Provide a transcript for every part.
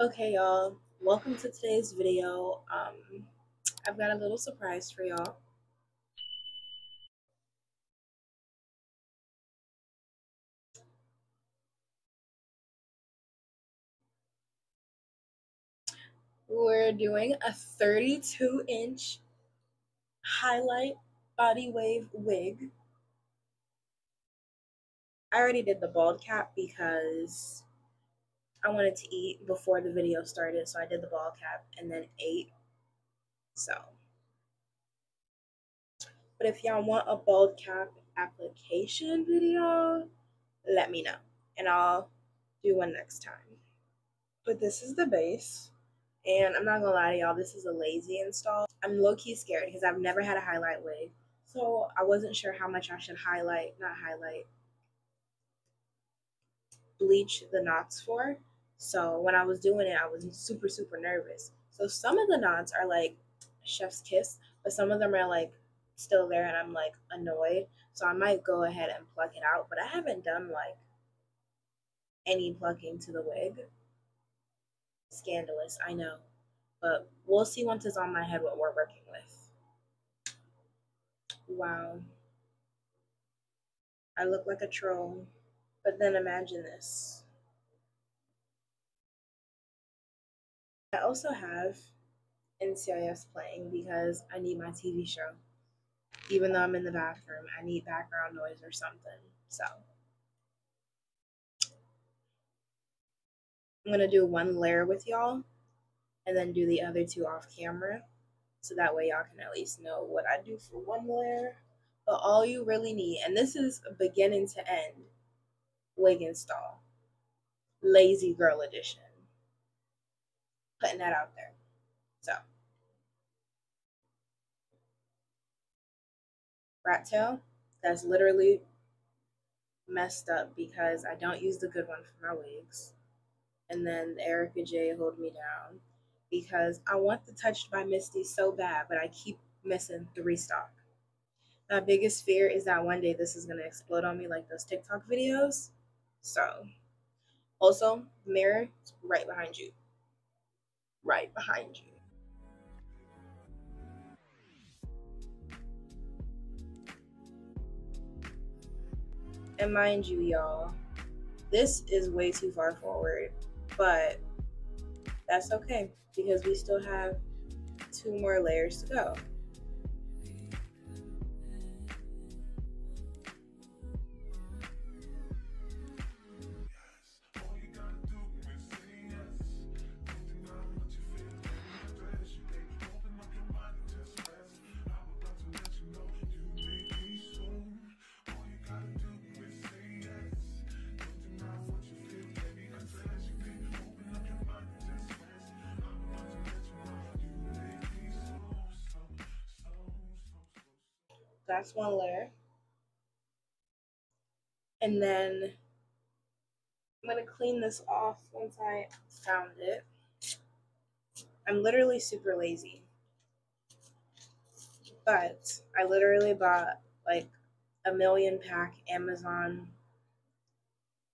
Okay, y'all, welcome to today's video. I've got a little surprise for y'all. We're doing a 32-inch highlight body wave wig. I already did the bald cap because I wanted to eat before the video started, so I did the bald cap and then ate. But if y'all want a bald cap application video, let me know and I'll do one next time. But this is the base, and I'm not gonna lie to y'all, this is a lazy install. I'm low-key scared because I've never had a highlight wig, so I wasn't sure how much I should bleach the knots for. So when I was doing it, I was super nervous. So some of the knots are like chef's kiss, but some of them are like still there and I'm like annoyed. So I might go ahead and pluck it out, but I haven't done like any plucking to the wig. Scandalous, I know, but we'll see once it's on my head what we're working with. Wow, I look like a troll, but then imagine this. I also have NCIS playing because I need my TV show. Even though I'm in the bathroom, I need background noise or something. So I'm gonna do one layer with y'all and then do the other two off camera. So that way y'all can at least know what I do for one layer. But all you really need, and this is a beginning to end wig install, lazy girl edition. Putting that out there. So rat tail, that's literally messed up because I don't use the good one for my wigs. And then the Ericka J hold me down because I want the Touched by Misty so bad, but I keep missing the restock. My biggest fear is that one day this is gonna explode on me like those TikTok videos. So, also, the mirror is right behind you. Right behind you. And mind you, y'all, this is way too far forward, but that's okay because we still have 2 more layers to go. That's one layer. And then I'm gonna clean this off once I found it. I'm literally super lazy, but I literally bought like a 1,000,000 pack Amazon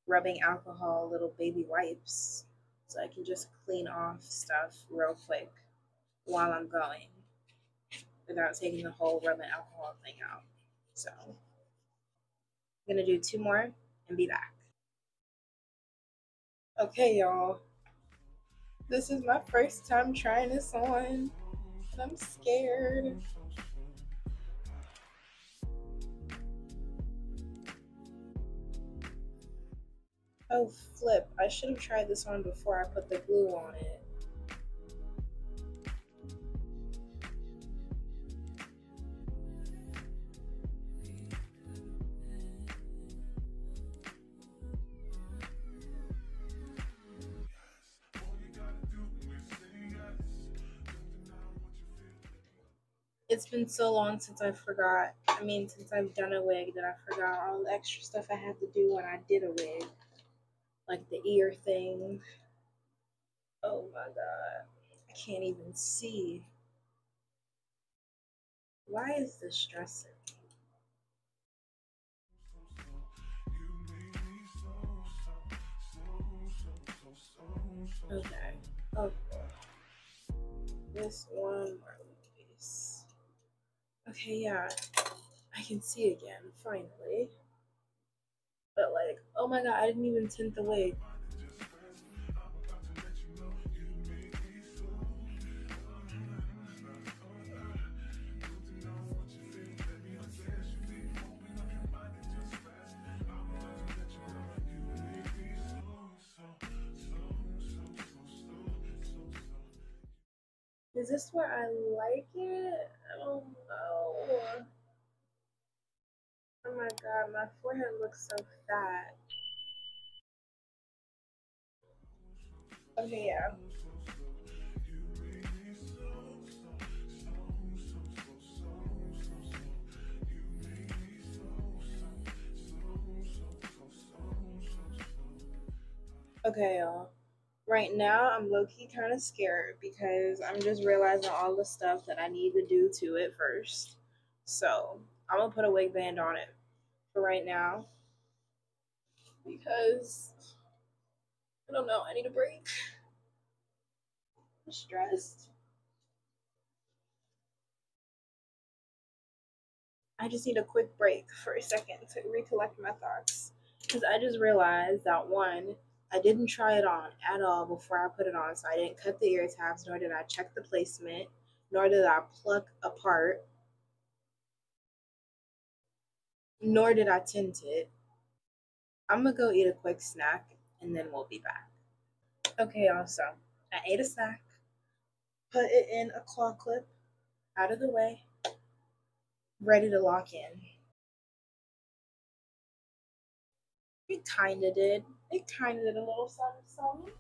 rubbing alcohol little baby wipes so I can just clean off stuff real quick while I'm going without taking the whole rubbing alcohol thing out. So I'm gonna do 2 more and be back. Okay, y'all. This is my first time trying this on, and I'm scared. Oh, flip. I should have tried this on before I put the glue on it. It's been so long since since I've done a wig that I forgot all the extra stuff I had to do when I did a wig. Like the ear thing. Oh my god. I can't even see. Why is this stressing? Okay. Oh, this one more piece. Okay, yeah, I can see again, finally. But like, oh my god, I didn't even tint the wig. Is this where I like it? I don't know. Oh my god, my forehead looks so fat. Okay, yeah. Okay, y'all. Right now, I'm low-key kind of scared because I'm just realizing all the stuff that I need to do to it first. So, I'm gonna put a wig band on it for right now because I don't know, I need a break. I'm stressed. I just need a quick break for a second to recollect my thoughts because I just realized that one, I didn't try it on at all before I put it on, so I didn't cut the ear tabs, nor did I check the placement, nor did I pluck apart, nor did I tint it. I'm gonna go eat a quick snack and then we'll be back. Okay, also, I ate a snack, put it in a claw clip, out of the way, ready to lock in. It kinda did. It kinda did a little something, something.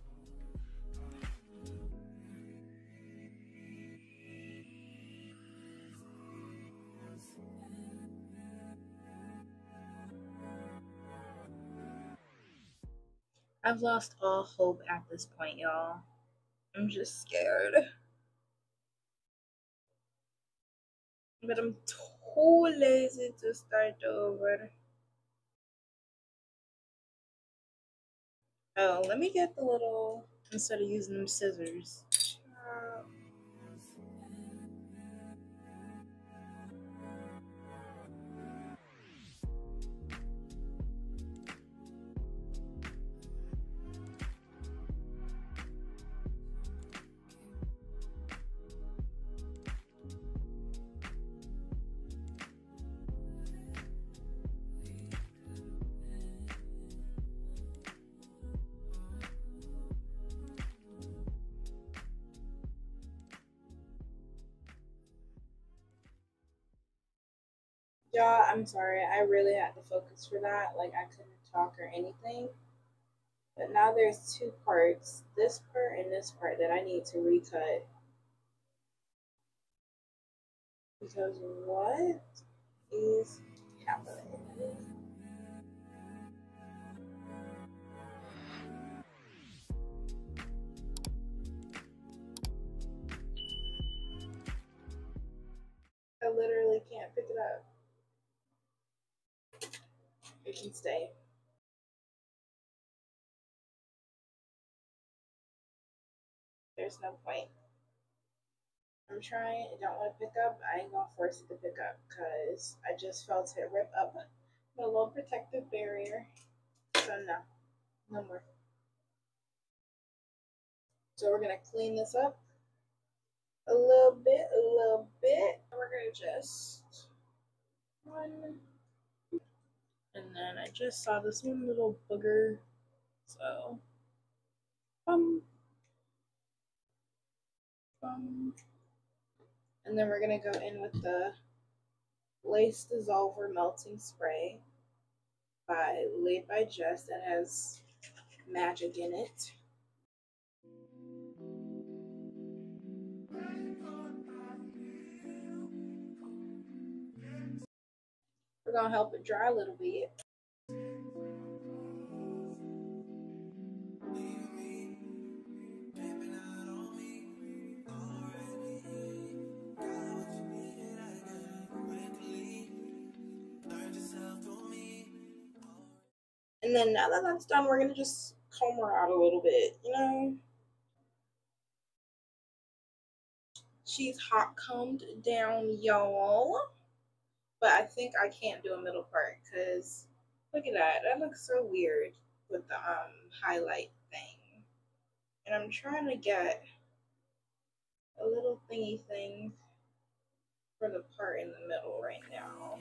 I've lost all hope at this point, y'all. I'm just scared. But I'm too lazy to start over. Oh, let me get the little, instead of using them scissors. Y'all, I'm sorry. I really had to focus for that. Like, I couldn't talk or anything. But now there's two parts, this part and this part, that I need to recut. Because what is happening? I literally can't pick it up. It can stay. There's no point. I'm trying, I don't want to pick up. I ain't gonna force it to pick up because I just felt it rip up my little protective barrier. So no, no more. So we're gonna clean this up a little bit, and we're gonna just one. And then I just saw this one little booger, so bum. And then we're gonna go in with the Lace Dissolver Melting Spray laid by Jess, that has magic in it. We're gonna help it dry a little bit. And then now that that's done, we're gonna just comb her out a little bit, you know? She's hot combed down, y'all. But I think I can't do a middle part because look at that. That looks so weird with the highlight thing. And I'm trying to get a little thingy thing for the part in the middle right now.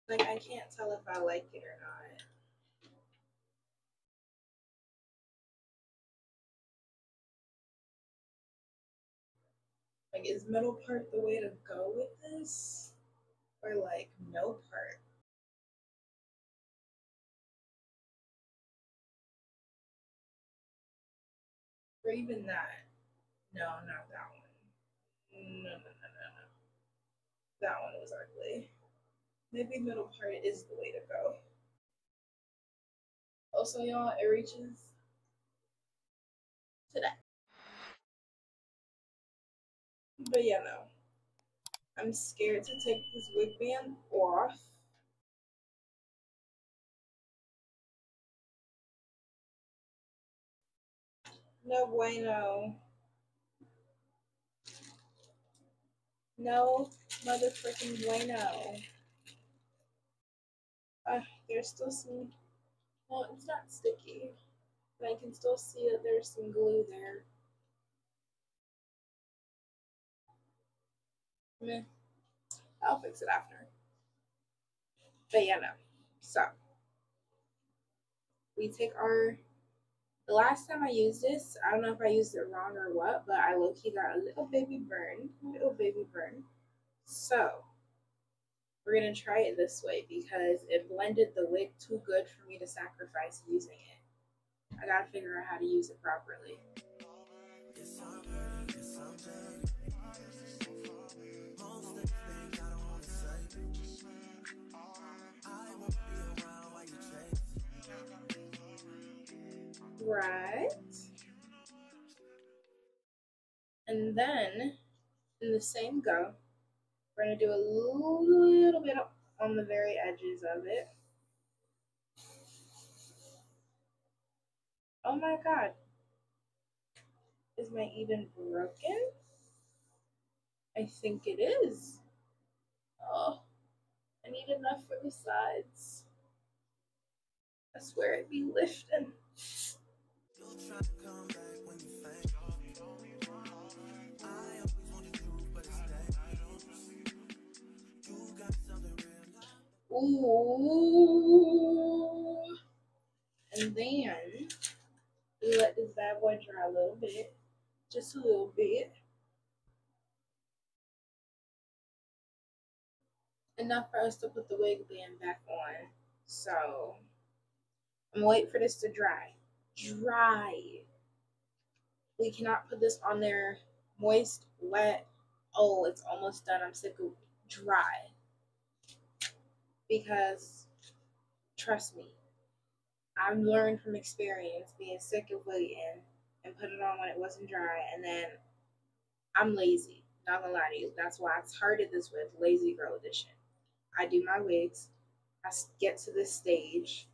Like, I can't tell if I like it or not. Like, is middle part the way to go with this? Or, like, no part? Or even that? No, not that one. No, no, no, no, no. That one was ugly. Maybe middle part is the way to go. Also, y'all, it reaches to that. But yeah, no. I'm scared to take this wig band off. No bueno. No motherfucking bueno. There's still some. Well, it's not sticky, but I can still see that there's some glue there. Meh. I'll fix it after. But yeah, no. So we take our. The last time I used this, I don't know if I used it wrong or what, but I low-key got a little baby burn. So we're gonna try it this way because it blended the wig too good for me to sacrifice using it. I gotta figure out how to use it properly. Right. And then in the same go, we're gonna do a little bit on the very edges of it. Oh my god. Is my Ebin broken? I think it is. Oh, I need enough for the sides. I swear it'd be lifting. Ooh. And then we let this bad boy dry a little bit. Just a little bit. Enough for us to put the wig band back on. So I'm gonna wait for this to dry. Dry. We cannot put this on there moist, wet. Oh, it's almost done. I'm sick of dry. Because trust me, I've learned from experience being sick of waiting and put it on when it wasn't dry, and then I'm lazy. Not gonna lie to you. That's why I started this with Lazy Girl Edition. I do my wigs, I get to this stage,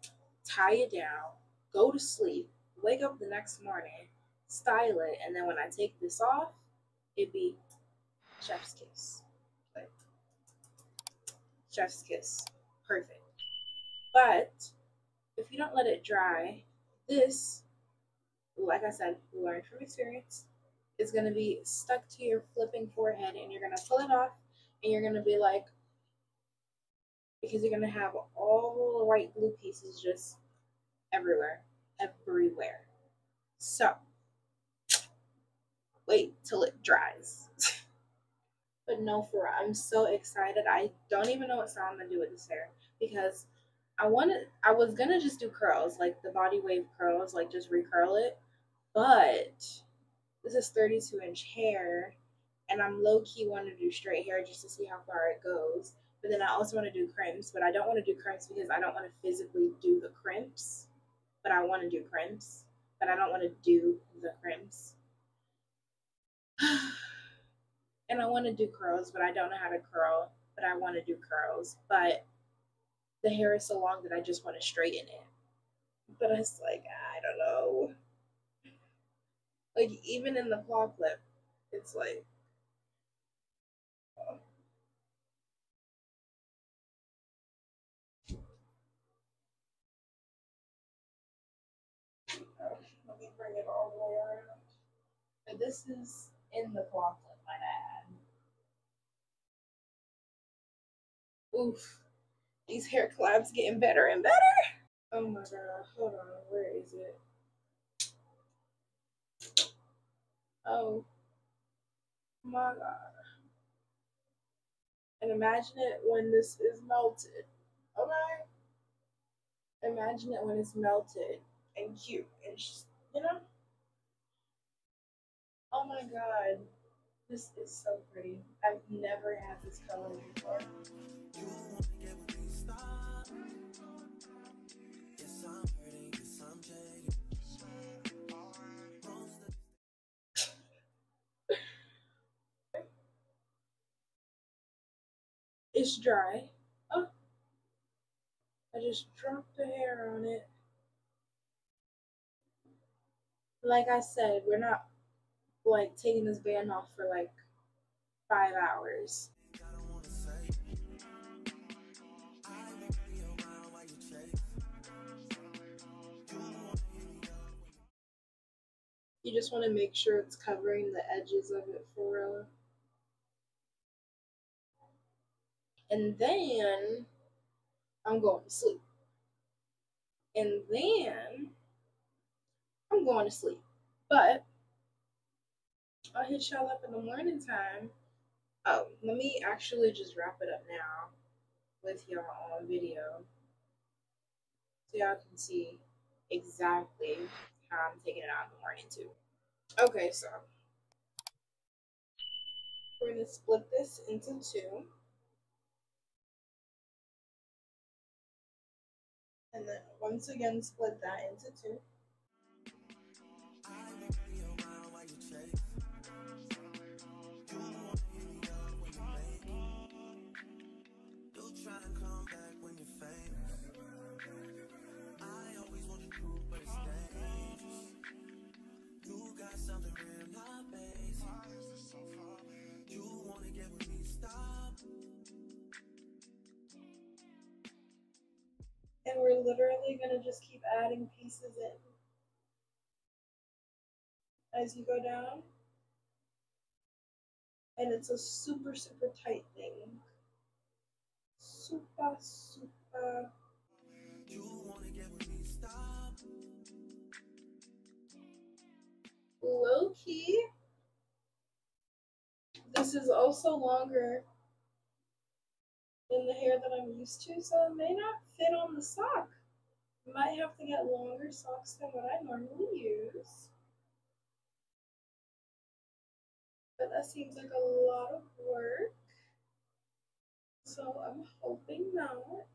tie it down, go to sleep, wake up the next morning, style it, and then when I take this off, it'd be chef's kiss. Like, chef's kiss. Perfect. But if you don't let it dry, this, like I said, learn from experience, is going to be stuck to your flipping forehead, and you're going to pull it off, and you're going to be like, because you're going to have all the white glue pieces just everywhere. So, wait till it dries. But no, for real, I'm so excited. I don't even know what style I'm going to do with this hair because I was gonna just do curls, like the body wave curls, like just recurl it. But this is 32-inch hair, and I'm low key want to do straight hair just to see how far it goes. But then I also want to do crimps, but I don't want to do crimps because I don't want to physically do the crimps. But I want to do crimps. but I don't want to do the crimps. And I want to do curls, but I don't know how to curl, but I want to do curls. But the hair is so long that I just want to straighten it. But it's like, I don't know. Like, even in the claw clip, it's like, oh. Let me bring it all the way around. But this is in the claw clip, might I add. Oof. These hair collabs getting better and better. Oh my god, hold on, where is it? Oh my god. And imagine it when this is melted. Okay? Imagine it when it's melted and cute and just, you know? Oh my god. This is so pretty. I've never had this color before. It's dry. Oh, I just dropped the hair on it. Like I said, we're not like taking this band off for like 5 hours. You just want to make sure it's covering the edges of it for real. And then I'm going to sleep. And then I'm going to sleep. But I'll hit y'all up in the morning time. Oh, let me actually just wrap it up now with y'all on video so y'all can see exactly how I'm taking it out in the morning too. Okay, so we're going to split this into 2. And then once again split that into 2. And we're literally going to just keep adding pieces in as you go down. And it's a super, super tight thing. Super, super. Low key. This is also longer than the hair that I'm used to, so it may not fit on the sock. I might have to get longer socks than what I normally use. But that seems like a lot of work. So I'm hoping not.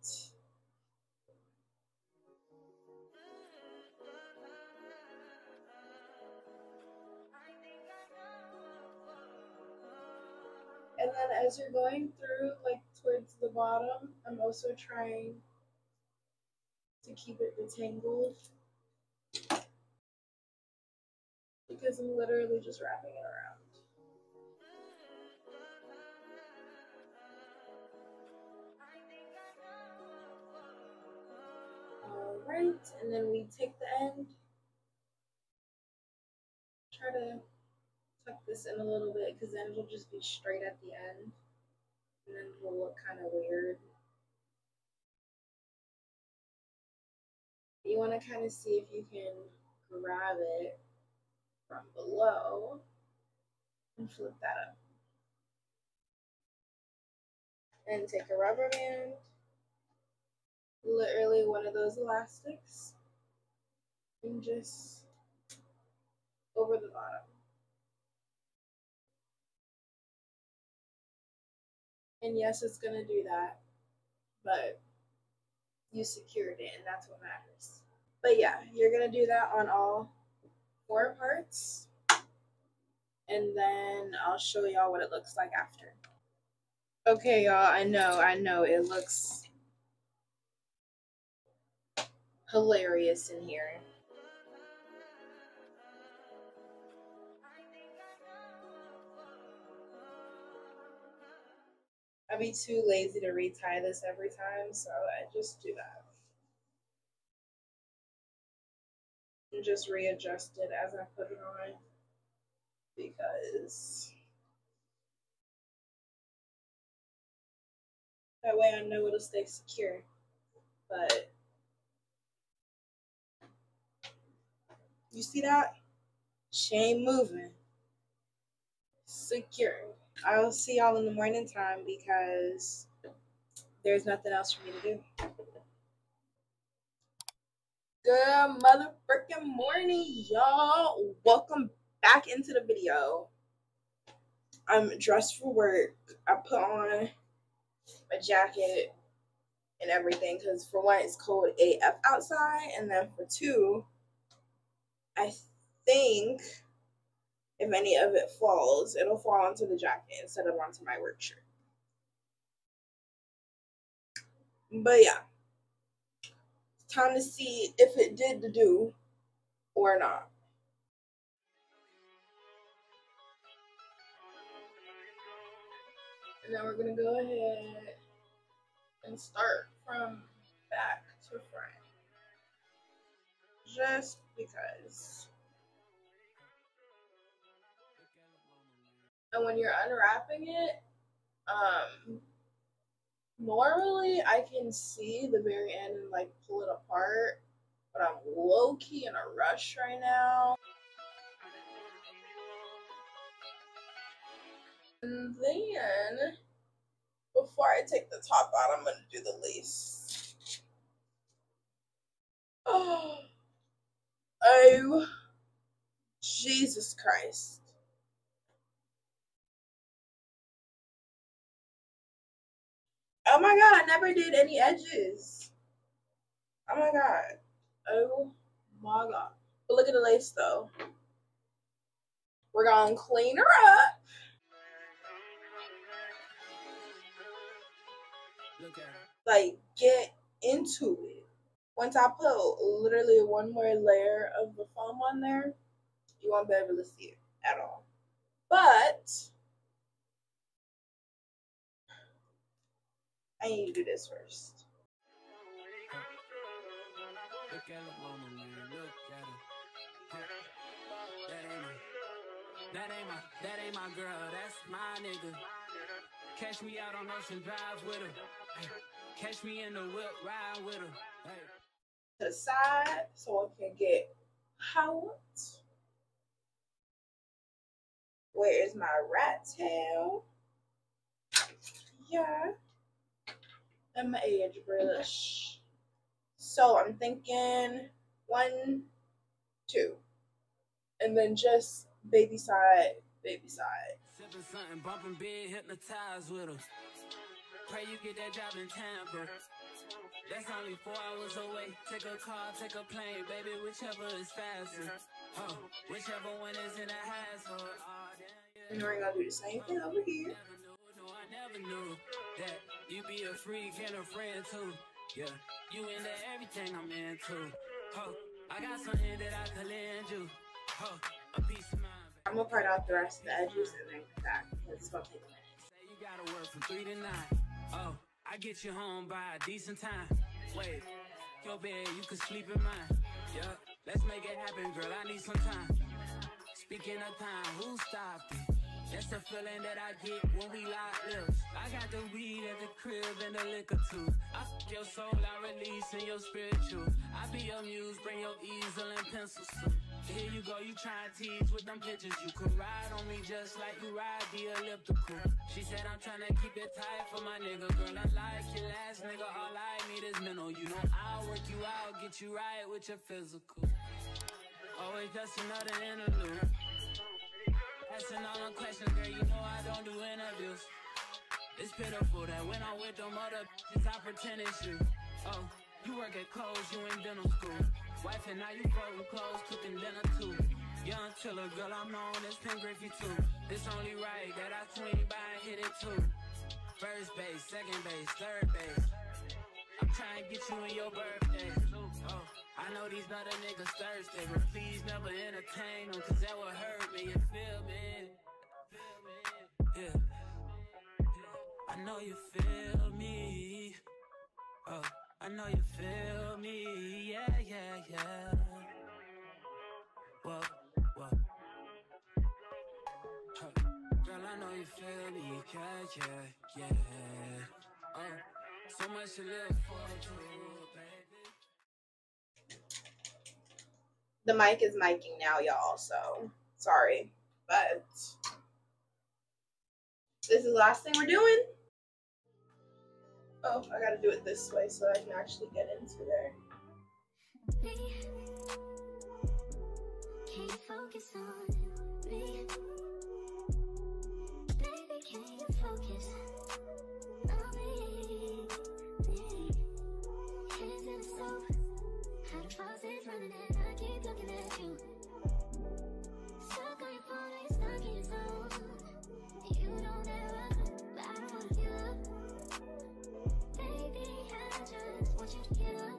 And then as you're going through, like towards the bottom, I'm also trying to keep it detangled because I'm literally just wrapping it around. Alright, and then we take the end, try to tuck this in a little bit because then it'll just be straight at the end and then it'll look kind of weird. You want to kind of see if you can grab it from below and flip that up. And take a rubber band, literally one of those elastics, and just over the bottom. And yes, it's going to do that, but you secured it, and that's what matters. But yeah, you're going to do that on all 4 parts, and then I'll show y'all what it looks like after. Okay, y'all, I know, it looks hilarious in here. I'd be too lazy to retie this every time, so I just do that. And just readjust it as I put it on, because that way I know it'll stay secure. But you see that? She ain't moving. Secure. I'll see y'all in the morning time because there's nothing else for me to do. Good motherfucking morning, y'all. Welcome back into the video. I'm dressed for work. I put on a jacket and everything because for one, it's cold AF outside, and then for two, I think if any of it falls, it'll fall onto the jacket instead of onto my work shirt. But yeah, it's time to see if it did the do or not. And then we're gonna go ahead and start from back to front, just because. And when you're unwrapping it, normally I can see the very end and like pull it apart, but I'm low-key in a rush right now. And then before I take the top out, I'm gonna do the lace. Oh, Jesus Christ. Oh my god, I never did any edges. Oh my god. Oh my god. But look at the lace though. We're gonna clean her up. Like, get into it. Once I put literally one more layer of the foam on there, you won't be able to see it at all. But I need to do this first. Look at the mama, man. Look at her. That ain't my girl. That's my nigga. Catch me out on Ocean Drive with her. Catch me in the whip, ride with her. Hey. To the side so I can get hot. Where is my rat tail? Yeah. And my edge brush. So I'm thinking 1, 2. And then just baby side, baby side. Sipping something, bumping big, hypnotized with her. Pray you get that job in Tampa. That's only 4 hours away. Take a car, take a plane, baby, whichever is faster. Oh, whichever one is in a hassle. And we're gonna do the same thing over here. No, I never knew that you be a freak and a friend too. Yeah, you into everything I'm into. Oh, I got something that I could lend you. Oh, a piece of mind. I'm gonna part out the rest of the edges and then come back because it's gonna take a minute. Say you gotta work from 3 to 9. Oh, I get you home by a decent time. Wait, your bed, you can sleep in mine. Yeah, let's make it happen, girl. I need some time. Speaking of time, who stopped it? That's the feeling that I get when we lock lips. I got the weed at the crib and the liquor too. I f your soul, I release in your spiritual. I be your muse, bring your easel and pencils too. Here you go, you try and tease with them pictures. You could ride on me just like you ride the elliptical. She said I'm trying to keep it tight for my nigga. Girl, I like your last nigga, all I need is mental. You know I'll work you out, get you right with your physical. Always just another interlude. Asking all them questions, girl, you know I don't do interviews. It's pitiful that when I'm with them other bitches, I pretend it's you. Oh, you work at Kohl's, you in dental school. Wife and now you folding clothes, cooking dinner too. Young chiller, girl, I'm known as Pin Griffey too. It's only right that I swing by and hit it too. First base, second base, third base. I'm trying to get you in your birthday. Oh, I know these other niggas thirsty, but please never entertain them, cause that would hurt me, you feel me? Yeah. I know you feel me. Oh, I know you feel me. Yeah, yeah, yeah. Whoa, whoa. Huh. Girl, I know you feel me. Yeah, yeah, yeah. Oh, so much to live for, too, baby. The mic is miking now, y'all, so sorry. But this is the last thing we're doing. Oh, I gotta do it this way so I can actually get into there. Can you focus on me? Baby, can you focus on me? Hands in the stove, how the faucet's running and I keep looking at you. Stuck on your phone, ain't stuck in your zone. You don't ever, but I don't wanna give up. Baby, I just want you to get up.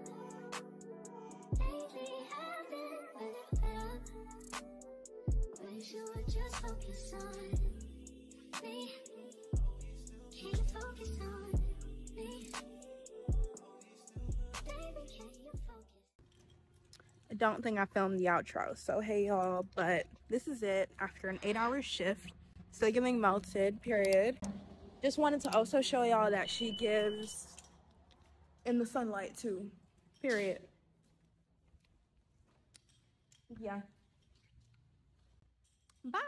Lately, I've been a little fed up. Wish you would just focus on me. Can you focus on me? Baby, can you focus? I don't think I filmed the outro, so hey y'all, but this is it after an 8-hour shift. Still giving melted, period. Just wanted to also show y'all that she gives in the sunlight too, period. Yeah. Bye.